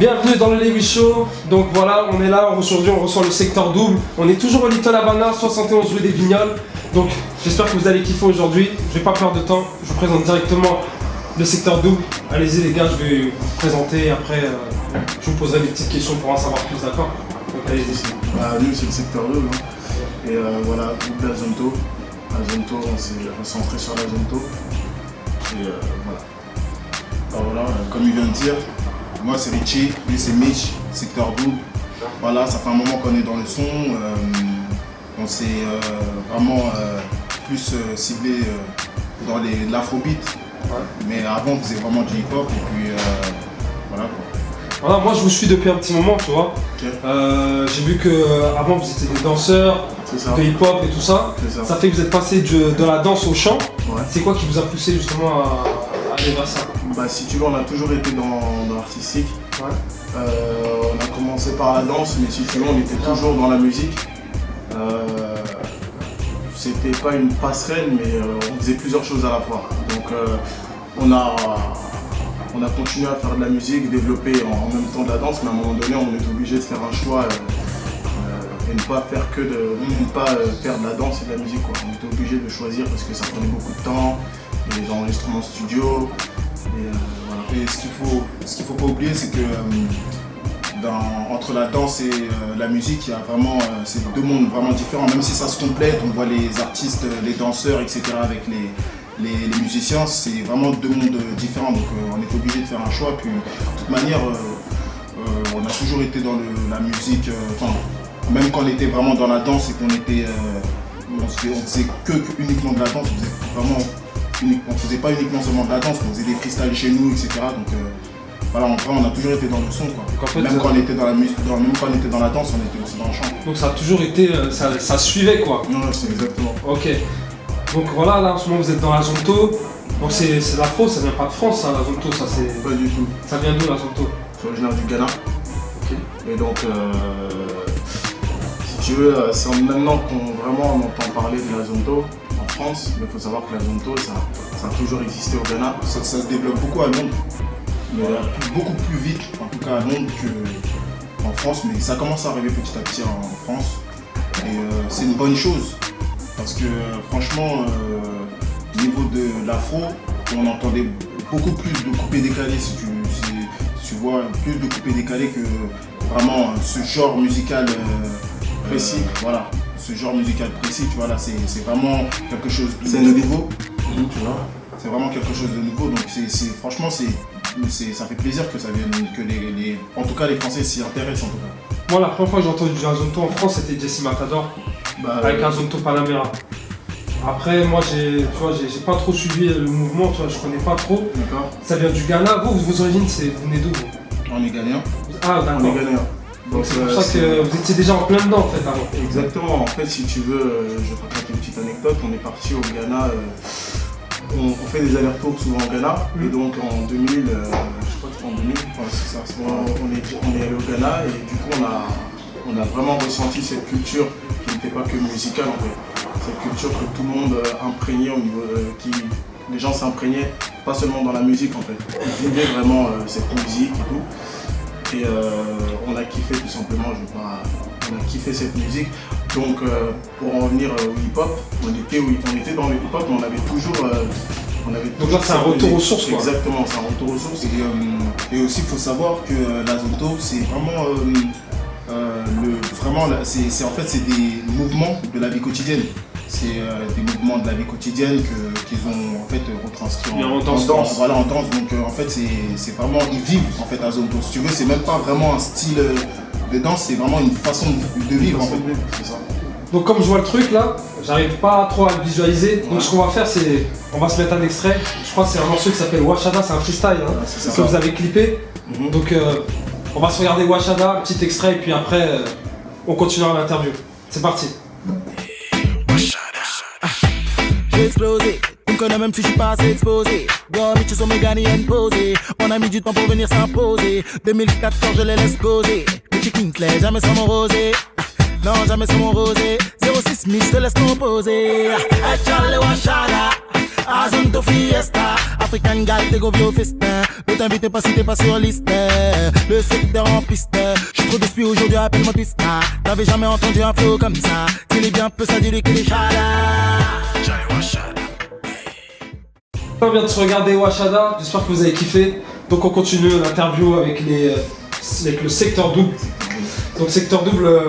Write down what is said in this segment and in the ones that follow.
Bienvenue dans le Lewis Show. Donc voilà, on est là, aujourd'hui on reçoit le secteur double. On est toujours au Little Havana, 71 rue des Vignoles. Donc j'espère que vous allez kiffer aujourd'hui. Je vais pas perdre de temps, je vous présente directement le secteur double. Allez-y les gars, je vais vous présenter et après je vous poserai des petites questions pour en savoir plus, d'accord? Donc allez-y. Nous c'est le secteur double. Et voilà, groupe d'Azonto. Azonto, on s'est recentré sur l'Azonto. Et voilà. Alors voilà, comme il vient de dire, moi c'est Richie, lui c'est Mitch, secteur double. Voilà, ça fait un moment qu'on est dans le son. On s'est vraiment plus ciblé dans l'afrobeat. Ouais. Mais avant on faisait vraiment du hip-hop et puis voilà quoi. Voilà, moi je vous suis depuis un petit moment, tu vois. Okay. J'ai vu que avant vous étiez des danseurs, de hip-hop et tout ça. Ça fait que vous êtes passé de la danse au chant. Ouais. C'est quoi qui vous a poussé justement à aller vers ça? Bah, si tu veux, on a toujours été dans l'artistique. Ouais. On a commencé par la danse, mais si tu veux, on était toujours dans la musique. C'était pas une passerelle, mais on faisait plusieurs choses à la fois. Donc on a continué à faire de la musique, développer en même temps de la danse, mais à un moment donné, on est obligé de faire un choix et ne pas faire faire de la danse et de la musique, quoi. On était obligé de choisir parce que ça prenait beaucoup de temps, et les enregistrements studio. Et, voilà. Et ce qu'il faut pas oublier, c'est que entre la danse et la musique, il y a vraiment c'est deux mondes vraiment différents. Même si ça se complète, on voit les artistes, les danseurs, etc. avec les musiciens, c'est vraiment deux mondes différents. Donc on est obligé de faire un choix. Puis de toute manière, on a toujours été dans la musique. Même quand on était vraiment dans la danse et qu'on était, on faisait uniquement de la danse. On faisait pas uniquement seulement de la danse, on faisait des freestyles chez nous, etc. Donc voilà, en vrai, on a toujours été dans le son, quoi. En fait, même quand on était dans la musique, même quand on était dans la danse, on était aussi dans le chant. Donc ça a toujours été, ça suivait, quoi. Non, c'est exactement. Ok. Donc voilà, là en ce moment vous êtes dans l'Azonto. Donc c'est l'afro, ça vient pas de France, hein, l'Azonto, ça c'est. Pas du tout. Ça vient d'où l'Azonto? C'est originaire du Ghana. Ok. Et donc si tu veux, c'est maintenant qu'on vraiment entend parler de l'Azonto en France, mais il faut savoir que l'Azonto, ça a toujours existé au Ghana. Ça se développe beaucoup à Londres, mais beaucoup plus vite, en tout cas à Londres qu'en France, mais ça commence à arriver petit à petit en France. Et c'est une bonne chose, parce que franchement, au niveau de l'afro, on entendait beaucoup plus de coupés décalés, si tu vois, plus de coupés décalés que vraiment ce genre musical précis. Voilà. Ce genre musical précis, tu vois, là c'est vraiment quelque chose de nouveau, tu vois, c'est vraiment quelque chose de nouveau, donc franchement ça fait plaisir que ça vienne, que en tout cas les Français s'y intéressent en tout cas. Moi la première fois que j'ai entendu du Azonto en France c'était Jesse Matador, avec Azonto Panamera. Après moi j'ai pas trop suivi le mouvement, tu vois, je connais pas trop. D'accord. Ça vient du Ghana, vos origines vous venez d'où vous? On est Ghanéens. Ah d'accord. On est Ghanéens. Donc c'est pour ça que vous étiez déjà en plein dedans en fait avant. Exactement, en fait si tu veux, je vais te raconter une petite anecdote, on est parti au Ghana, on fait des allers-retours souvent au Ghana, et donc en 2000, je crois que c'est en 2000, c'est ça, on est allé au Ghana et du coup on a vraiment ressenti cette culture qui n'était pas que musicale en fait, cette culture que tout le monde imprégnait au niveau les gens s'imprégnaient, pas seulement dans la musique en fait, ils vivaient vraiment cette musique et tout. Et on a kiffé tout simplement, on a kiffé cette musique. Donc pour en revenir au hip-hop, on était dans le hip-hop, mais on avait toujours. Donc là c'est un retour aux sources quoi. Exactement, c'est un retour aux sources. Et aussi il faut savoir que l'Azonto c'est vraiment en fait c'est des mouvements de la vie quotidienne. C'est des mouvements de la vie quotidienne qu'ils ont en fait retranscrits en danse. Voilà, en danse. Donc en fait c'est vraiment, ils vivent en fait Azonto. Si tu veux, c'est même pas vraiment un style de danse, c'est vraiment une façon de vivre en fait. C'est ça. Donc comme je vois le truc là, j'arrive pas trop à le visualiser. Donc ce qu'on va faire c'est, on va se mettre un extrait. Je crois que c'est un morceau qui s'appelle Washada, c'est un freestyle que vous avez clippé. Donc on va se regarder Washada, un petit extrait et puis après on continuera l'interview. C'est parti. J'ai explosé, tu me connais même si je suis pas assez exposé. Yo, bitches sont méga ni imposé. On a mis du temps pour venir s'imposer. 2014, je les laisse poser. Petit Kingsley, jamais sans mon rosé. Non, jamais sans mon rosé. 06 000, je te laisse composer. Échale Washada, Azonto Fiesta. African guy, t'es go au festin. Ne t'invite pas si t'es pas sur liste. Le secteur en piste. J'suis trop d'esprit aujourd'hui, appelle-moi Twista. T'avais jamais entendu un flow comme ça. S'il est bien peu, ça dit lui qu'il est chala. On vient de se regarder Washada, j'espère que vous avez kiffé. Donc on continue l'interview avec le secteur double. Donc secteur double,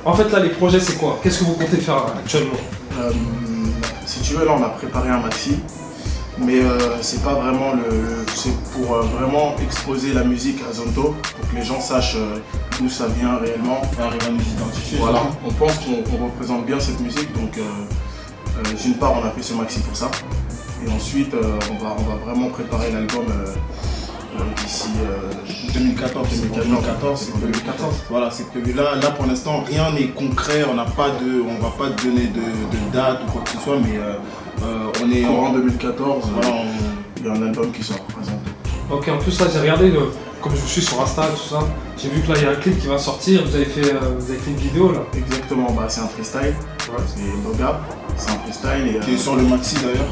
en fait là les projets c'est quoi? Qu'est-ce que vous comptez faire actuellement? Si tu veux, là on a préparé un maxi, mais c'est pas vraiment c'est pour vraiment exposer la musique à Zonto, pour que les gens sachent d'où ça vient réellement. Arrive à nous identifier. Voilà, on pense qu'on représente bien cette musique, donc d'une part on a fait ce maxi pour ça, et ensuite on va vraiment préparer l'album d'ici 2014. Voilà, c'est prévu. Là pour l'instant rien n'est concret, on va pas te donner de date ou quoi que ce soit, mais on est courant 2014, voilà, il y a un album qui sort présent. Ok, en plus là j'ai regardé, comme je suis sur Insta et tout ça, j'ai vu que là il y a un clip qui va sortir, vous avez fait une vidéo là. Exactement, bah, c'est un freestyle, c'est Boga, c'est un freestyle. qui est sur le maxi d'ailleurs.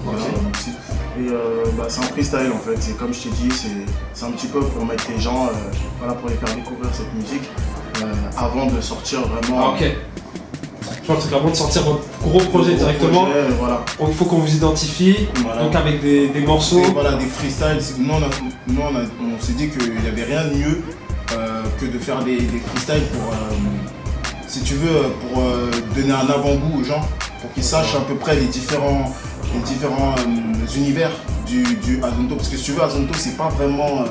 Voilà, Ok. le maxi. Et bah, c'est un freestyle en fait, c'est comme je t'ai dit, c'est un petit peu pour mettre les gens, voilà, pour les faire découvrir cette musique avant de sortir vraiment. Ah ok. Je pense que avant de sortir votre gros projet directement, voilà. il faut qu'on vous identifie, Voilà. donc avec des morceaux. Et voilà, des freestyles. On s'est dit qu'il n'y avait rien de mieux que de faire des freestyles pour, si tu veux, pour donner un avant-goût aux gens, pour qu'ils sachent à peu près les différents univers du Azonto. Parce que si tu veux, Azonto, c'est pas vraiment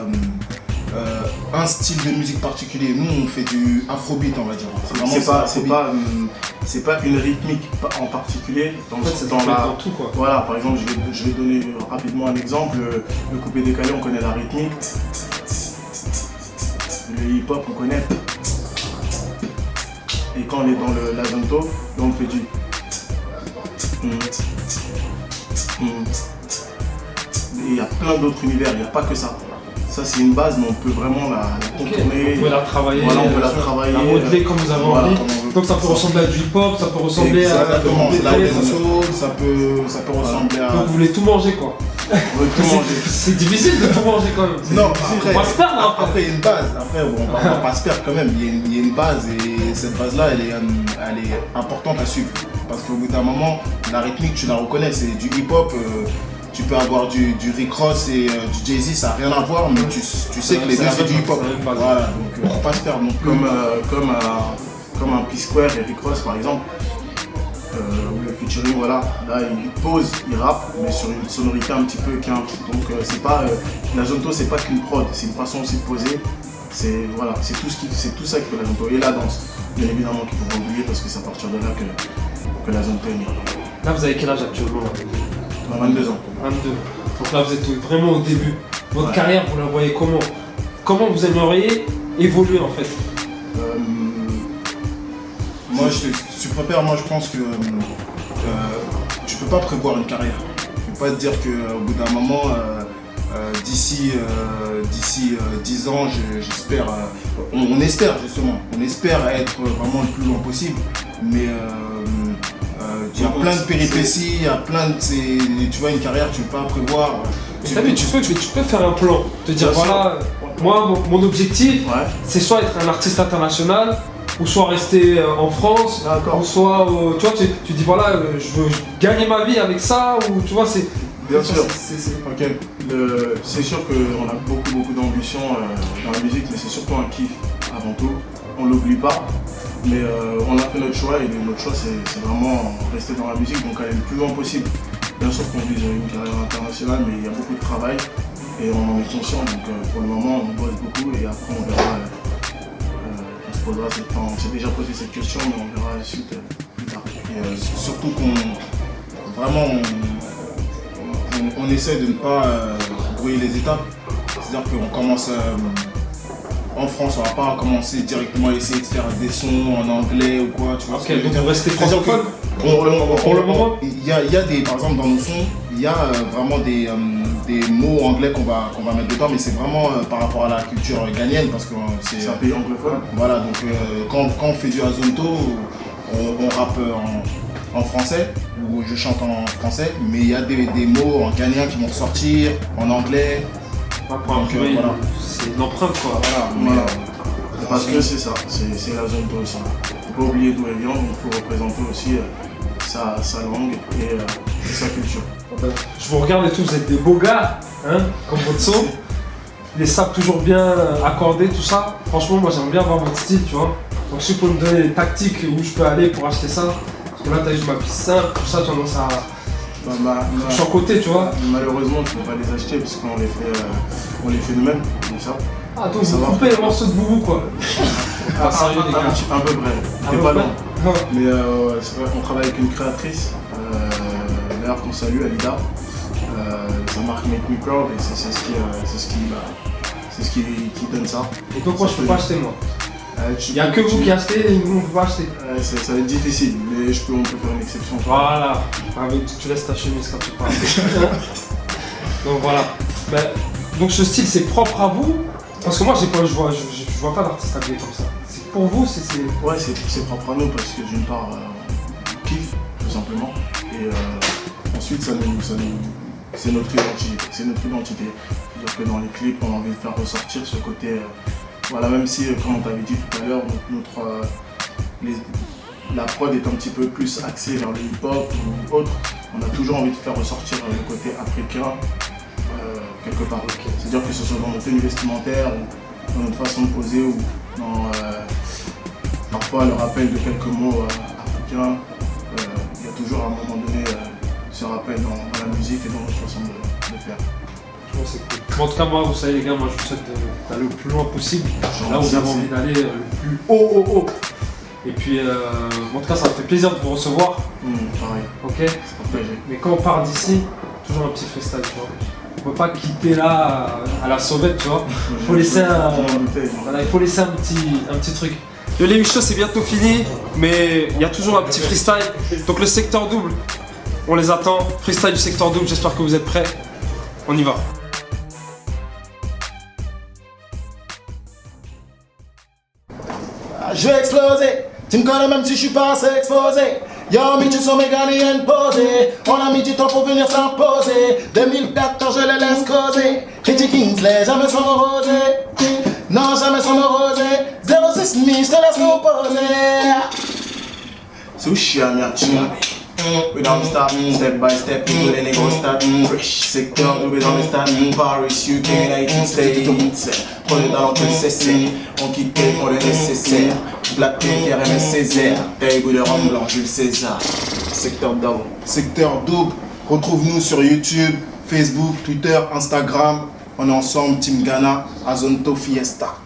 un style de musique particulier. Nous, on fait du afrobeat, on va dire. C'est pas une rythmique en particulier. En fait, c'est dans tout quoi. Voilà, par exemple, je vais donner rapidement un exemple. Le coupé décalé, on connaît la rythmique. Le hip-hop, on connaît. Et quand on est dans l'Azonto, là on fait du. Et il y a plein d'autres univers, il n'y a pas que ça. Ça c'est une base, mais on peut vraiment la contourner. On peut la travailler, voilà, on peut la travailler, la modeler comme vous avez voilà, envie. comme on veut. Donc ça peut ressembler à du hip-hop, ça peut ressembler Exactement, à c'est la dancehall, ça peut ressembler à. Donc vous voulez tout manger quoi. On veut tout manger. C'est difficile de tout manger quand même. Non, On va se perdre après il y a une base. Après, bon, on va pas se perdre quand même. Il y a une base et cette base-là, elle est importante à suivre. Parce qu'au bout d'un moment, la rythmique, tu la reconnais. C'est du hip-hop. Tu peux avoir du Rick Ross et du Jay-Z, ça n'a rien à voir, mais tu sais que les deux c'est du hip-hop. Voilà, donc on va pas se perdre non plus. Comme un P-Square et Rick Ross par exemple. Ou le featuring, voilà, là il pose, il rappe, mais sur une sonorité un petit peu quinte. Donc c'est pas la Zonto, c'est pas qu'une prod, c'est une façon aussi de poser. C'est voilà, c'est tout ça qui fait la Zonto et la danse. Bien évidemment qu'il faut pas oublier parce que c'est à partir de là que la Zonto est née. Là vous avez quel âge actuellement là? 22 ans. 22. Donc là vous êtes vraiment au début. Votre carrière vous la voyez comment? Comment vous aimeriez évoluer en fait? Moi, tu préfères, moi je pense que tu peux pas prévoir une carrière. Tu peux pas te dire qu'au bout d'un moment, d'ici 10 ans, j'espère, on espère justement, on espère être vraiment le plus loin possible, mais il y a plein de péripéties, il y a plein de, tu vois, une carrière, tu peux pas prévoir. Tu peux faire un plan, te dire voilà, moi mon objectif c'est soit être un artiste international, ou soit rester en France, ou soit, tu vois, tu dis voilà, je veux gagner ma vie avec ça, ou tu vois, c'est... Bien sûr. Ok. C'est sûr qu'on a beaucoup d'ambition dans la musique, mais c'est surtout un kiff avant tout. On l'oublie pas, mais on a fait notre choix et notre choix c'est vraiment rester dans la musique, donc aller le plus loin possible. Bien sûr qu'on vise une carrière internationale, mais il y a beaucoup de travail et on en est conscient, donc pour le moment on bosse beaucoup et après on verra. On s'est déjà posé cette question, mais on verra la suite plus tard. Et surtout on essaie de ne pas brouiller les étapes. C'est-à-dire qu'on commence en France, on va pas commencer directement à essayer de faire des sons en anglais ou quoi, tu vois. Ok, donc vous restez francophone pour le moment. Il y a des, par exemple dans nos sons, il y a vraiment des mots anglais qu'on va mettre dedans, mais c'est vraiment par rapport à la culture ghanéenne parce que c'est un pays anglophone. Voilà, donc quand on fait du Azonto, on rappe en français, où je chante en français, mais il y a des mots en ghanéen qui vont ressortir, en anglais. Pour Donc, imprimer, voilà. c'est une empreinte quoi. Voilà, Voilà. mais, Parce que c'est ça, c'est la zone aussi. Faut pas oublier d'où elle vient, donc il faut représenter aussi sa langue et sa culture. Je vous regarde et tout, vous êtes des beaux gars, hein, comme votre son. Les sables toujours bien accordés, tout ça. Franchement, moi j'aime bien voir votre style, tu vois. Donc si vous pouvez me donner des tactiques où je peux aller pour acheter ça. Parce que là, t'as juste ma piste simple, tout ça, tu as tendance à. Je suis en côté, tu vois. Malheureusement, tu ne peux pas les acheter parce qu'on les fait nous-mêmes, comme ça. Ah, donc vous coupez les morceaux de boubou, quoi. Ah, sérieux, les gars. Un peu vrai, Ah, t'es ouais, pas loin. non. Mais c'est vrai, on travaille avec une créatrice, d'ailleurs qu'on salue, Alida. Sa marque Make Me Proud et c'est ce qui donne ça. Et donc moi je peux pas acheter moi. Il Il n'y a que vous qui achetez et nous on peut pas acheter. Ça va être difficile, mais on peut faire une exception. Voilà. Ah, mais tu laisses ta chemise quand tu parles. Donc voilà. Ben, donc ce style c'est propre à vous. Parce que moi je vois pas d'artiste habillé comme ça. C'est pour vous, c'est. Ouais, c'est propre à nous parce que d'une part on kiffe tout simplement et ensuite c'est notre identité. C'est notre identité. C'est-à-dire que dans les clips on a envie de faire ressortir ce côté. Voilà, même si comme on t'avait dit tout à l'heure, la prod est un petit peu plus axée vers le hip-hop ou autre, on a toujours envie de faire ressortir le côté africain quelque part. C'est-à-dire que ce soit dans nos tenues vestimentaires ou dans notre façon de poser ou dans parfois le rappel de quelques mots africains. Il y a toujours à un moment donné ce rappel dans la musique et dans notre façon de faire. Bon, c'est cool. Bon, en tout cas, moi, vous savez, les gars, moi je vous souhaite d'aller le plus loin possible. Là où vous avez envie d'aller le plus haut. Et puis, en tout cas, ça me fait plaisir de vous recevoir. Pareil. Ok. C'est partagé. Mais quand on part d'ici, toujours un petit freestyle, tu vois. On peut pas quitter là à la sauvette, tu vois. Il faut laisser il faut laisser un petit truc. Le Lévi Show c'est bientôt fini, mais il y a toujours un petit freestyle. Donc le secteur double, on les attend. Freestyle du secteur double, j'espère que vous êtes prêts. On y va. Je vais exploser, tu me connais même si je suis pas assez exposé. Yo, mais tu sont mes Ghanéennes posées. On a mis du temps pour venir s'imposer. 2014, je les laisse causer. Kitty Kingsley, jamais sans me roser. Non, jamais sans me roser. 06 000, je te laisse composer. Sushi, I'm your chin. We don't stop, step by step, people then they go start fresh. Secteur double dans les stades, Paris, UK, United States. Prenez dans l'entrée de CC, on quitte pour le nécessaire. Black Panther, MS Césaire, taille goût de rhum blanc, Jules César. Secteur double. Secteur double, retrouve-nous sur YouTube, Facebook, Twitter, Instagram. On est ensemble, Team Ghana, Azonto Fiesta.